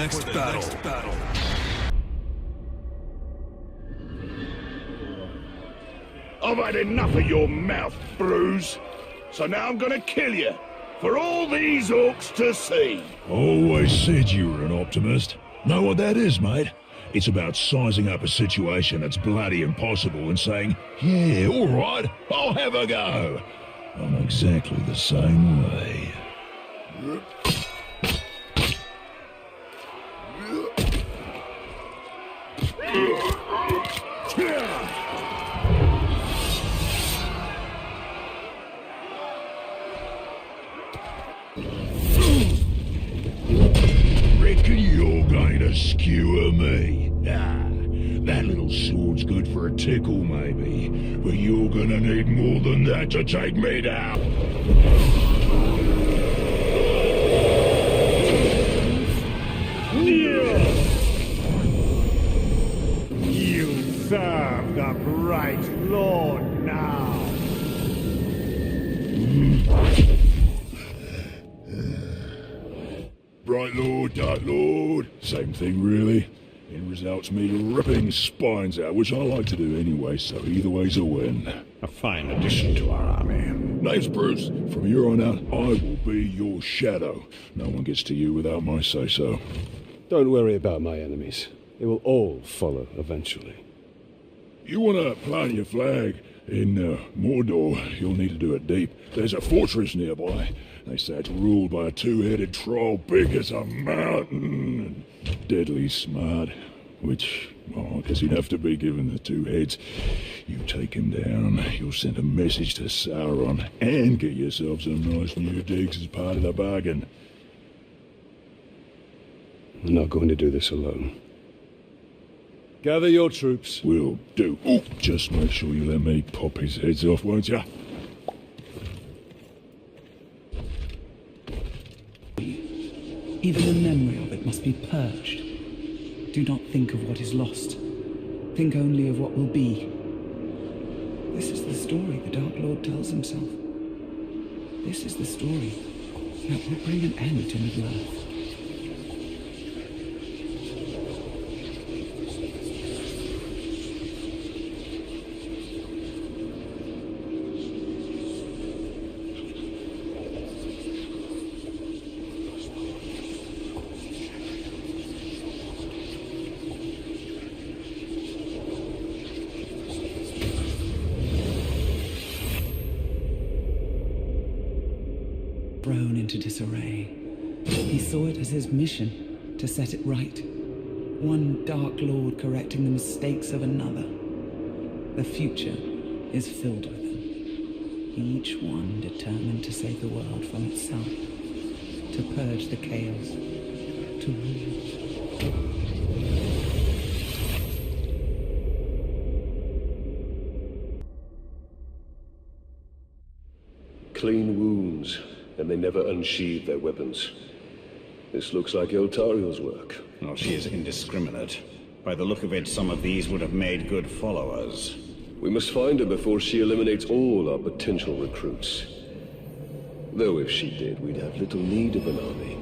next battle. I've had enough of your mouth, Bruise. So now I'm gonna kill you, for all these orcs to see. Always said you were an optimist. Know what that is, mate? It's about sizing up a situation that's bloody impossible and saying, yeah, all right, I'll have a go. I'm exactly the same way. Reckon you're going to skewer me? Ah, that little sword's good for a tickle, maybe, but you're gonna need more than that to take me down. You serve the Bright Lord now. Bright Lord, Dark Lord, same thing really. End result's me ripping spines out, which I like to do anyway, so either way's a win. A fine addition to our army. Name's Bruce. From here on out, I will be your shadow. No one gets to you without my say-so. Don't worry about my enemies. They will all follow eventually. You want to plant your flag in Mordor, you'll need to do it deep. There's a fortress nearby. They say it's ruled by a two-headed troll big as a mountain and deadly smart. Which, well, I guess he'd have to be given the two heads. You take him down, you'll send a message to Sauron and get yourself some nice new digs as part of the bargain. I'm not going to do this alone. Gather your troops. Will do. Oh, just make sure you let me pop his heads off, won't ya? Even the memory of it must be purged. Do not think of what is lost. Think only of what will be. This is the story the Dark Lord tells himself. This is the story that will bring an end to Middle-earth. Thrown into disarray. He saw it as his mission to set it right. One Dark Lord correcting the mistakes of another. The future is filled with them. Each one determined to save the world from itself. To purge the chaos. To rule. Clean wounds, and they never unsheathe their weapons. This looks like Eltariel's work. Well, she is indiscriminate. By the look of it, some of these would have made good followers. We must find her before she eliminates all our potential recruits. Though if she did, we'd have little need of an army.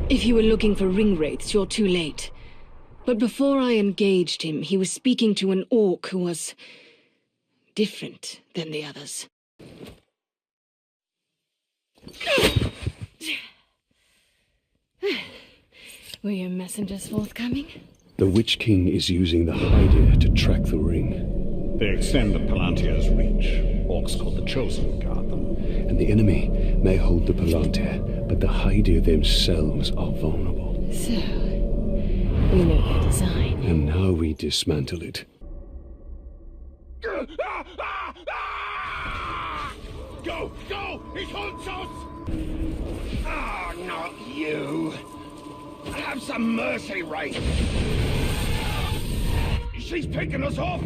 If you were looking for ring wraiths, you're too late. But before I engaged him, he was speaking to an orc who was different than the others. Were your messengers forthcoming? The Witch King is using the Hydir to track the ring. They extend the Palantir's reach. Orcs called the Chosen guard them. And the enemy may hold the Palantir, but the Hydir themselves are vulnerable. So, we know their design. And now we dismantle it. Go! Go! He haunts us! Ah, not you! Have some mercy, Wraith! She's picking us off,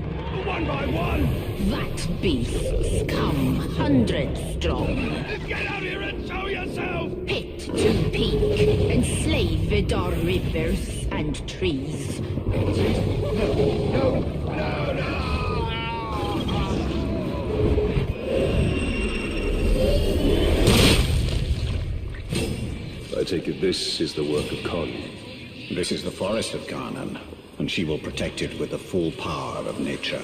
one by one! That beasts come hundreds strong. Get out here and show yourself! Pit to peak, enslave Vidar rivers and trees. No! take it this is the work of Khan. This is the forest of Garnan, and she will protect it with the full power of nature.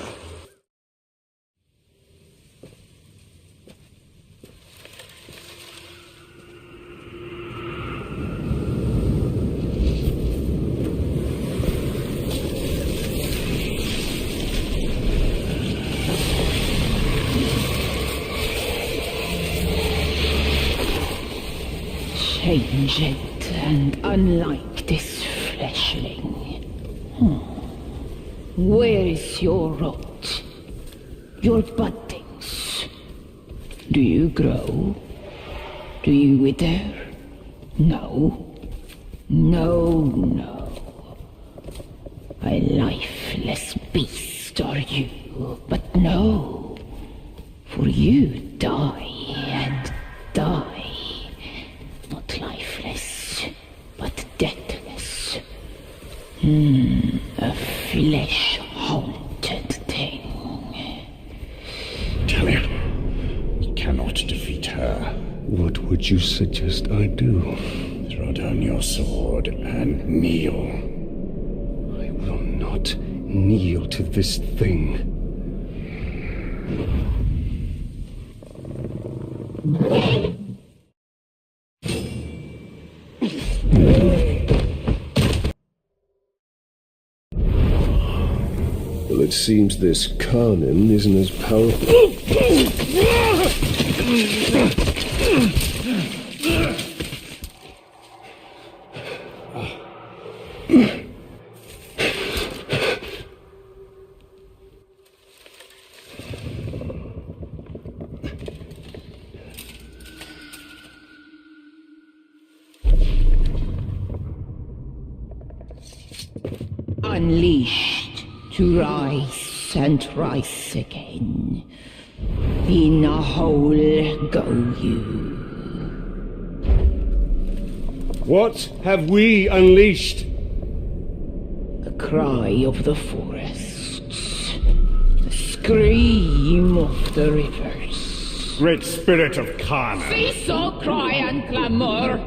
Changed and unlike this fleshling. Where is your rot? Your buddings? Do you grow? Do you wither? No. No. A lifeless beast are you, but no. For you die and die. Not lifeless, but deathless. A flesh-haunted thing. Talion, you cannot defeat her. What would you suggest I do? Throw down your sword and kneel. I will not kneel to this thing. Well, it seems this Khanen isn't as powerful. Unleashed to rise and rise again. In a hole go you. What have we unleashed? The cry of the forests. The scream of the rivers. Great spirit of Khan. Cease all cry and clamor.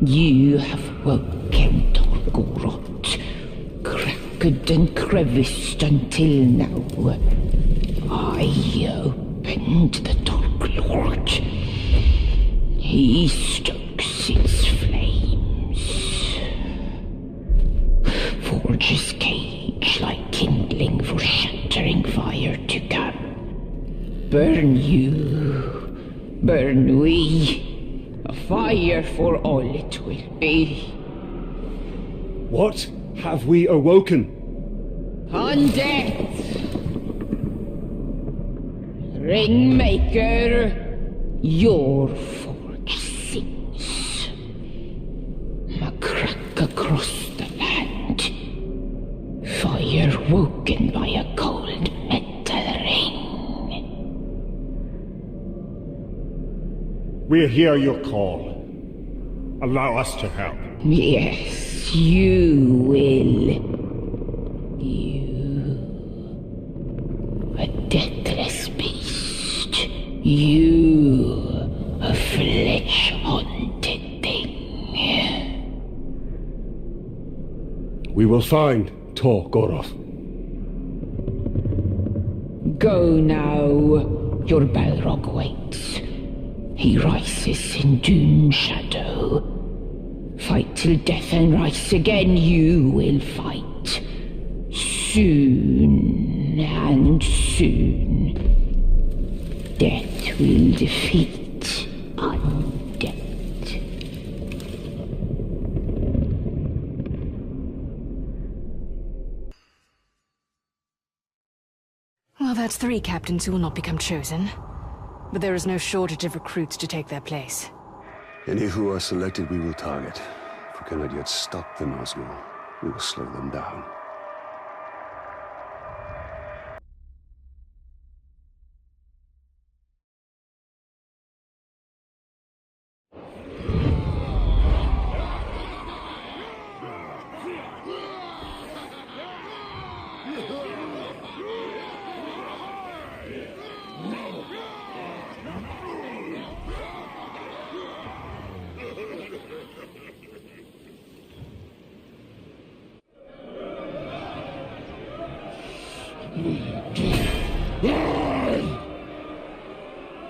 You have woken Torgorot, cracked and creviced until now. I opened the Dark Lord. He stokes its flames. Forges cage like kindling for shattering fire to come. Burn you, burn we. A fire for all it will be. What have we awoken? Undead! Ringmaker, your forge sings. A crack across the land. Fire woken by a cold metal ring. We hear your call. Allow us to help. Yes, you will. You. A deathless beast. You. A flesh-haunted thing. We will find Tor Goroth. Go now. Your Balrog waits. He rises in doom shadow. Fight till death and rise again, you will fight. Soon and soon. Death will defeat undead. Well, that's 3 captains who will not become chosen. But there is no shortage of recruits to take their place. Any who are selected we will target. If we cannot yet stop them, Osmo, we will slow them down.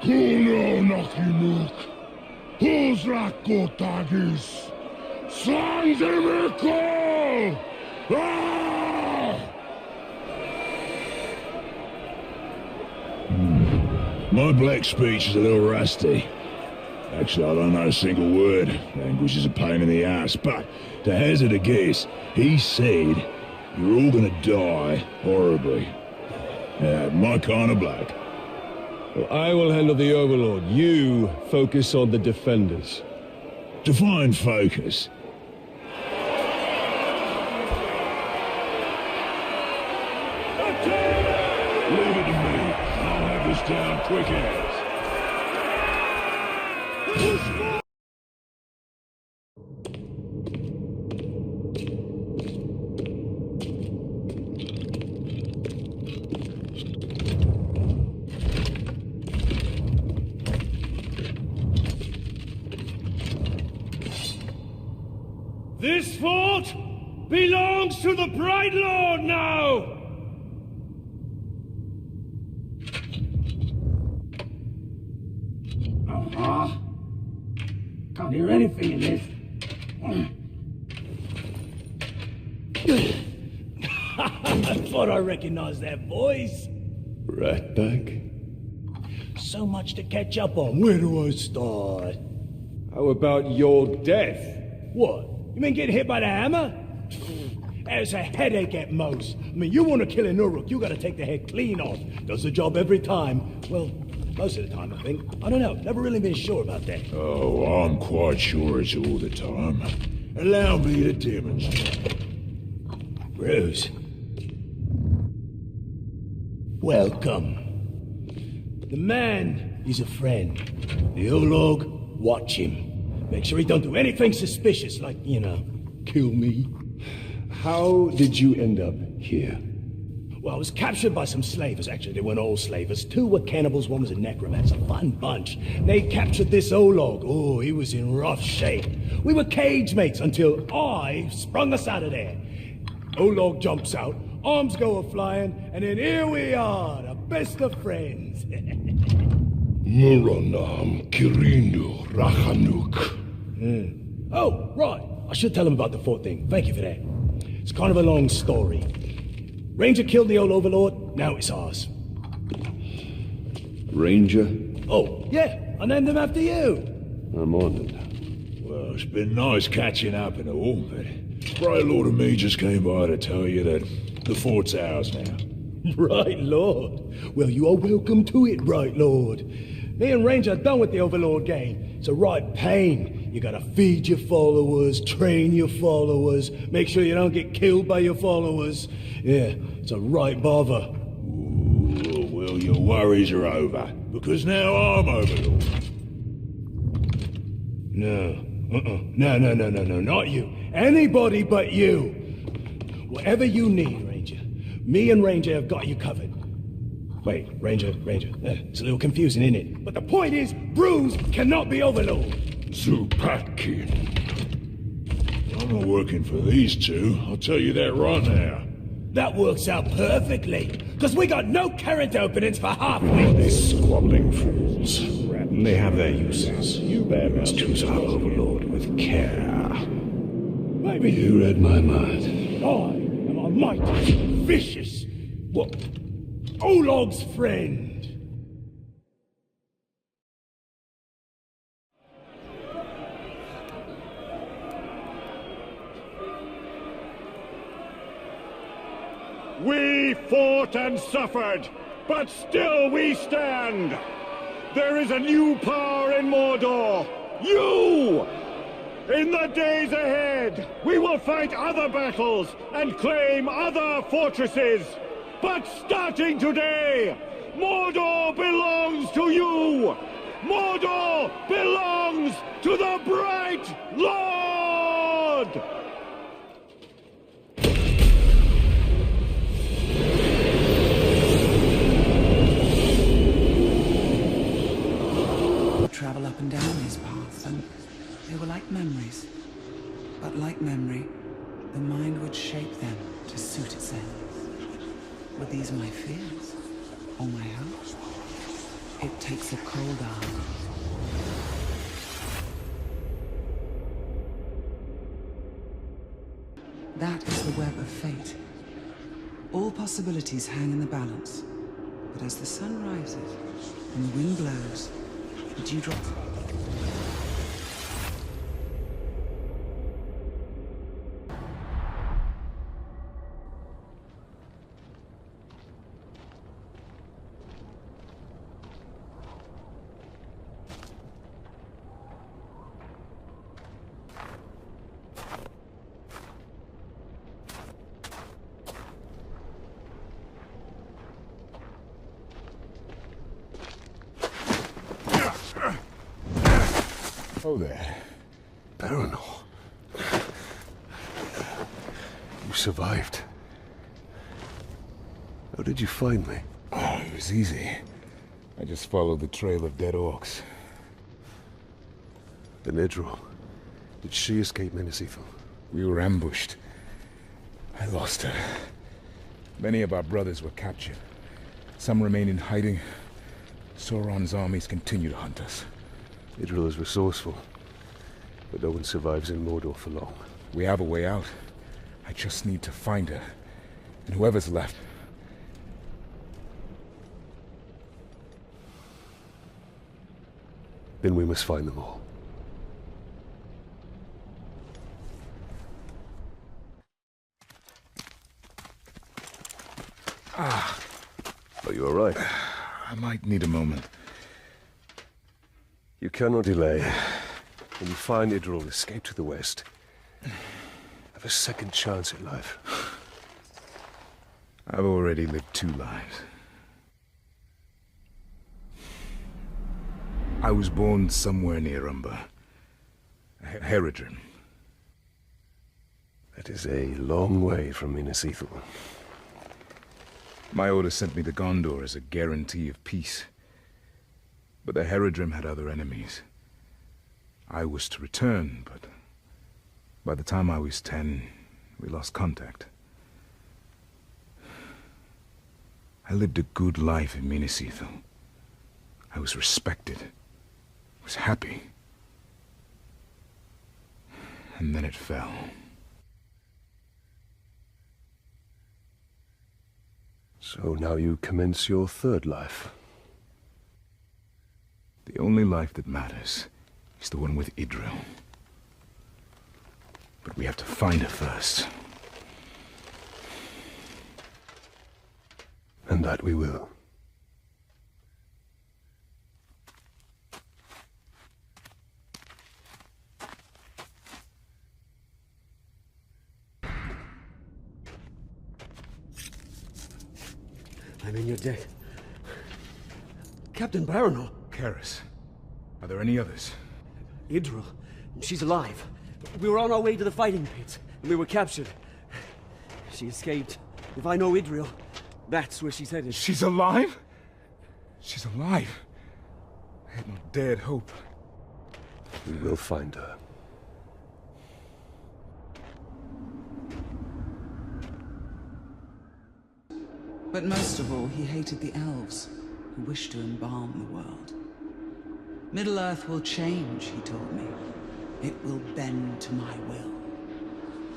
Kuno Nakinuk, Huzrakotagis, Slanzimiko! My black speech is a little rusty. Actually, I don't know a single word. Language is a pain in the ass, but to hazard a guess, he said, you're all gonna die horribly. My kind of black. Well, I will handle the Overlord. You focus on the Defenders. Define focus. Leave it to me. I'll have this down quick as. This fort belongs to the Bright Lord now! Can't hear anything in this. I thought I recognized that voice. Right back. So much to catch up on. Where do I start? How about your death? What? You mean getting hit by the hammer? It's a headache at most. I mean, you want to kill an Uruk, you gotta take the head clean off. Does the job every time. Well, most of the time, I think. I don't know. Never really been sure about that. Oh, I'm quite sure it's all the time. Allow me to demonstrate. Bruce. Welcome. The man is a friend. The Olog, watch him. Make sure he don't do anything suspicious, like, you know, kill me. How did you end up here? Well, I was captured by some slavers. Actually, they weren't all slavers. Two were cannibals, one was a necromancer. Fun bunch. They captured this Olog. Oh, he was in rough shape. We were cage mates until I sprung us out of there. Olog jumps out, arms go a-flying, and then here we are, the best of friends. Muranam Kirindu Rahanuk. Oh, right. I should tell him about the fort thing. Thank you for that. It's kind of a long story. Ranger killed the old Overlord, now it's ours. Ranger? Oh, yeah, I named him after you. I'm honored. Well, it's been nice catching up and all, but Bright Lord and me just came by to tell you that the fort's ours now. Bright Lord. Well, you are welcome to it, Bright Lord. Me and Ranger are done with the Overlord game. It's a right pain. You gotta feed your followers, train your followers, make sure you don't get killed by your followers. Yeah, it's a right bother. Ooh, well, your worries are over, because now I'm Overlord. No, no, not you. Anybody but you. Whatever you need, Ranger. Me and Ranger have got you covered. Wait, Ranger. It's a little confusing, isn't it? But the point is, Bruce cannot be Overlord. Zupatkin. I'm not working for these two, I'll tell you that right now. That works out perfectly, because we got no character openings for half of it. These squabbling fools. They have their uses. You must choose our Overlord with care. Maybe You read my mind. I am a mighty, vicious, what? Olog's friend. We fought and suffered, but still we stand. There is a new power in Mordor. You! In the days ahead, we will fight other battles and claim other fortresses. But starting today, Mordor belongs to you! Mordor belongs to the Bright Lord! Travel up and down these paths, and they were like memories. But like memory, the mind would shape them to suit its ends. Were these my fears? Or my hopes? It takes a cold eye. That is the web of fate. All possibilities hang in the balance. But as the sun rises and the wind blows, the dewdrop... Oh there. Baronor. You survived. How did you find me? Oh, it was easy. I just followed the trail of dead orcs. And Idril. Did she escape Menacithal? We were ambushed. I lost her. Many of our brothers were captured. Some remain in hiding. Sauron's armies continue to hunt us. Idril is resourceful, but no one survives in Mordor for long. We have a way out. I just need to find her. And whoever's left. Then we must find them all. Are you all right? I might need a moment. You cannot delay. When you find Idril, escape to the west. Have a second chance at life. I've already lived 2 lives. I was born somewhere near Umber. Herodrim. That is a long way from Menacithal. My order sent me to Gondor as a guarantee of peace. But the Herodrim had other enemies. I was to return, but by the time I was 10, we lost contact. I lived a good life in Menacithal. I was respected. Was happy. And then it fell. So now you commence your third life. The only life that matters is the one with Idril. But we have to find her first. And that we will. I'm in your debt. Captain Baronor. Karis. Are there any others? Idril. She's alive. We were on our way to the fighting pits, and we were captured. She escaped. If I know Idril, that's where she's headed. She's alive? She's alive. I had not dared hope. We will find her. But most of all, he hated the elves, who wished to embalm the world. Middle-earth will change, he told me. It will bend to my will.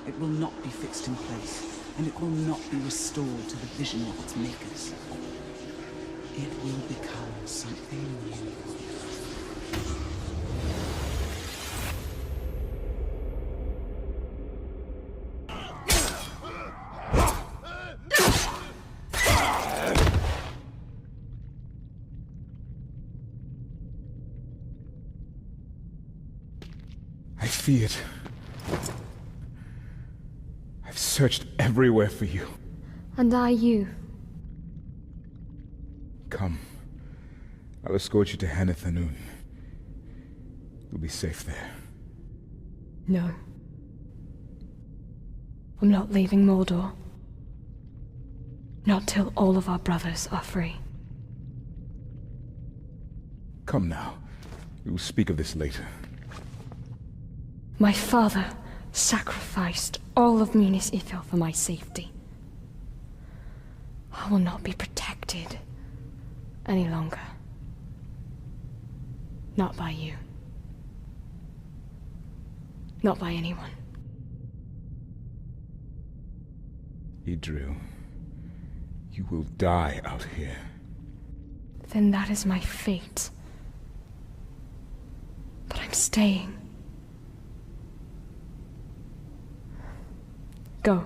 It will not be fixed in place, and it will not be restored to the vision of its makers. It will become something new. I see it. I've searched everywhere for you. And I you. Come. I'll escort you to Hanathanun. You'll be safe there. No. I'm not leaving Mordor. Not till all of our brothers are free. Come now. We will speak of this later. My father sacrificed all of Minas Ithil for my safety. I will not be protected any longer. Not by you. Not by anyone. Idril, you will die out here. Then that is my fate. But I'm staying. Go.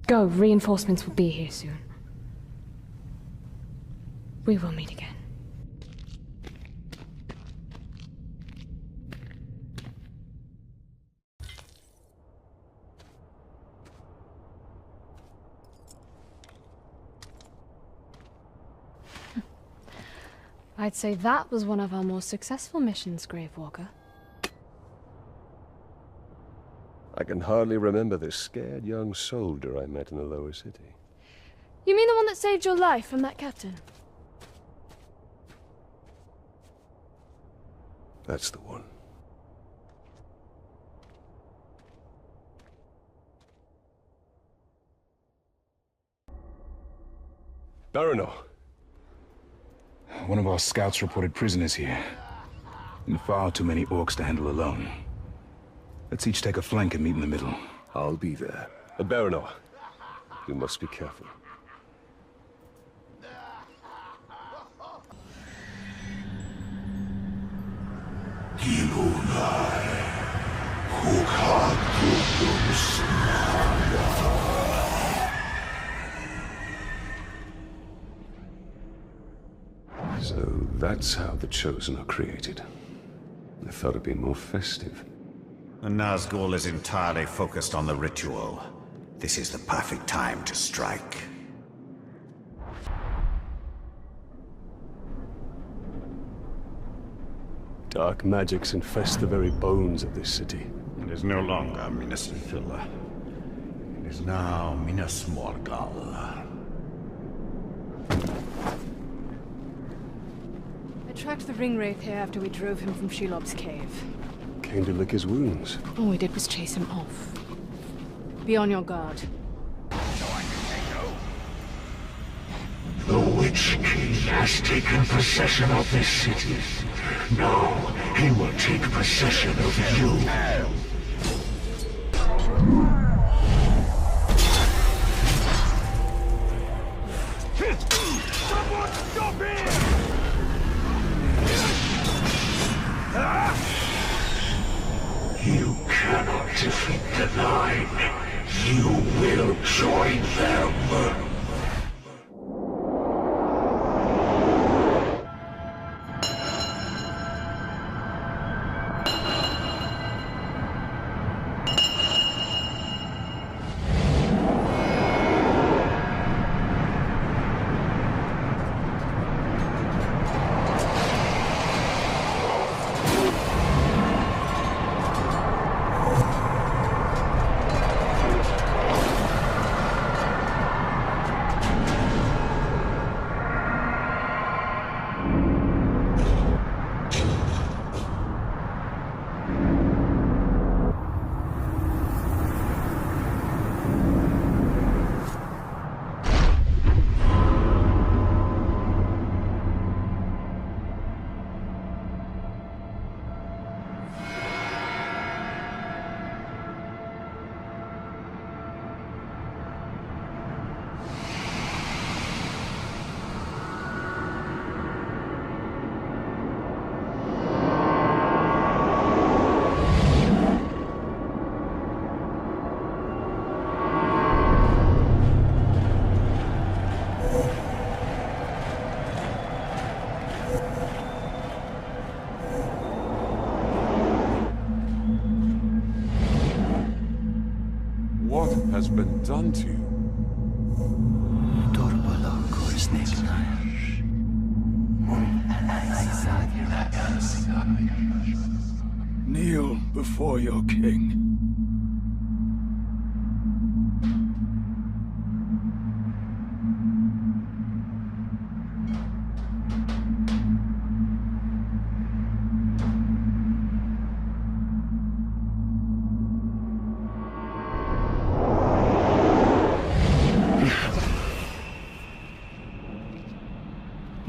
Go, reinforcements will be here soon. We will meet again. I'd say that was one of our more successful missions, Gravewalker. I can hardly remember the scared young soldier I met in the lower city. You mean the one that saved your life from that captain? That's the one. Baranor. One of our scouts reported prisoners here. And far too many orcs to handle alone. Let's each take a flank and meet in the middle. I'll be there. Baranor, you must be careful. So that's how the Chosen are created. I thought it'd be more festive. The Nazgul is entirely focused on the ritual. This is the perfect time to strike. Dark magics infest the very bones of this city. It is no longer Minas Ithil. It is now Minas Morgul. I tracked the Ringwraith here after we drove him from Shelob's cave. Came to lick his wounds. All we did was chase him off. Be on your guard. The Witch King has taken possession of this city. Now, he will take possession of you. Someone stop him! You cannot defeat the Nine. You will join them. What has been done to you? Kneel before your king.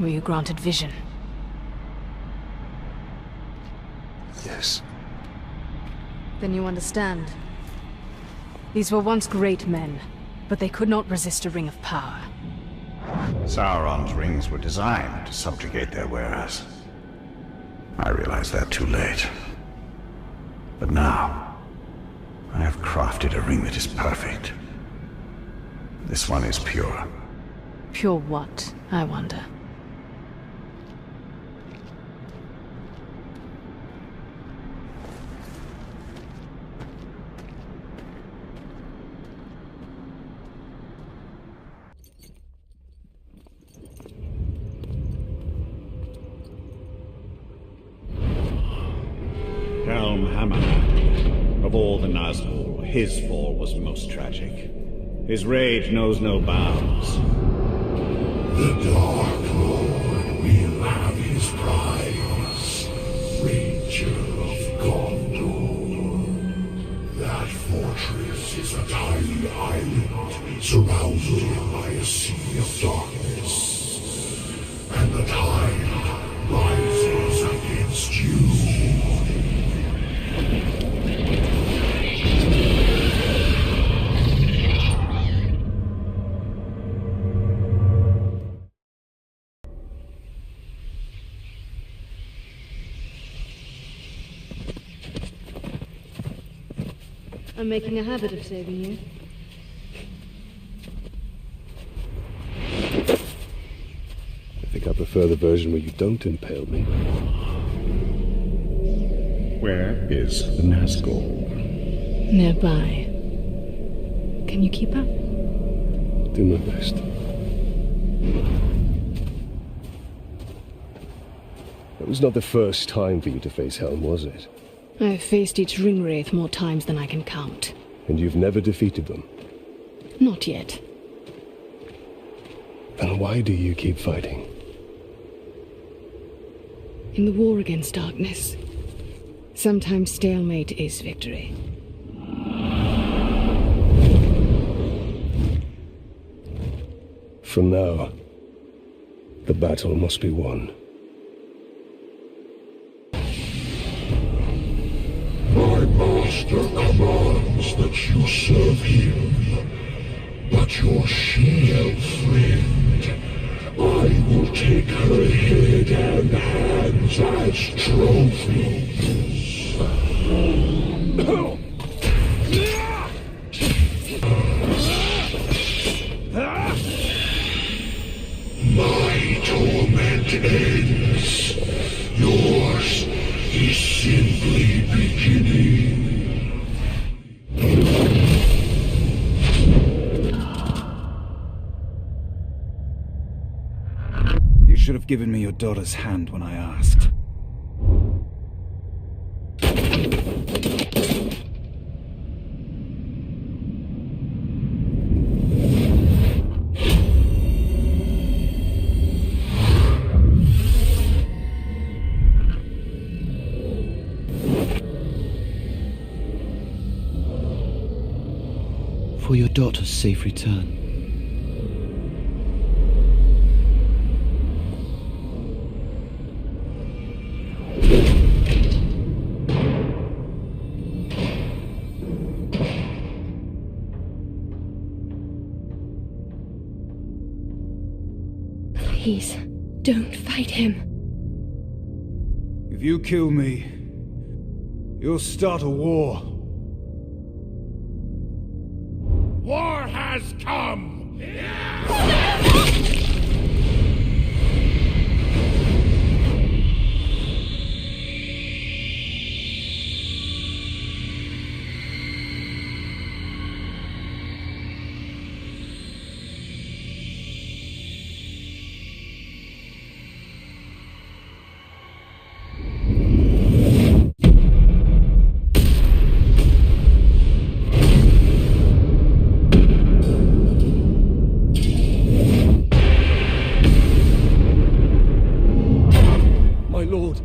Were you granted vision? Yes. Then you understand. These were once great men, but they could not resist a ring of power. Sauron's rings were designed to subjugate their wearers. I realized that too late. But now, I have crafted a ring that is perfect. This one is pure. Pure what, I wonder? Helm Hammerhand. Of all the Nazgul, his fall was most tragic. His rage knows no bounds. The Dark Lord will have his prize. Ranger of Gondor. That fortress is a tiny island surrounded by a sea of darkness. And the tide rises against you. I'm making a habit of saving you. I think I prefer the version where you don't impale me. Where is the Nazgul? Nearby. Can you keep up? Do my best. It was not the first time for you to face Helm, was it? I've faced each ringwraith more times than I can count. And you've never defeated them? Not yet. Then why do you keep fighting? In the war against darkness, sometimes stalemate is victory. From now, the battle must be won. My master commands that you serve him, but your she-elf friend, I will take her head and hands as trophies. My torment ends. Yours is simply beginning. You should have given me your daughter's hand when I asked. For your daughter's safe return. Please, don't fight him. If you kill me, you'll start a war. War has come! My lord.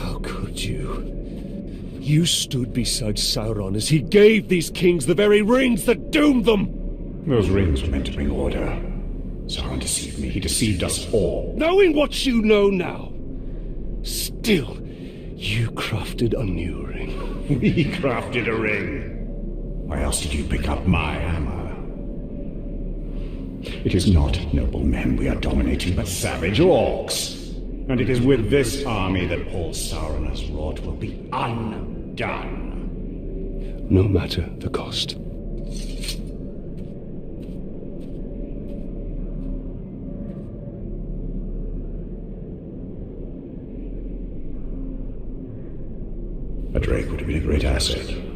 How could you? You stood beside Sauron as he gave these kings the very rings that doomed them! Those rings were meant to bring order. Sauron deceived me. He deceived us all. Knowing what you know now, still, you crafted a new ring. We crafted a ring. Why else did you pick up my hammer? It is not noble men we are dominating, but savage orcs. And it is with this army that all Sauron has wrought will be undone. No matter the cost. A Drake would have been a great asset.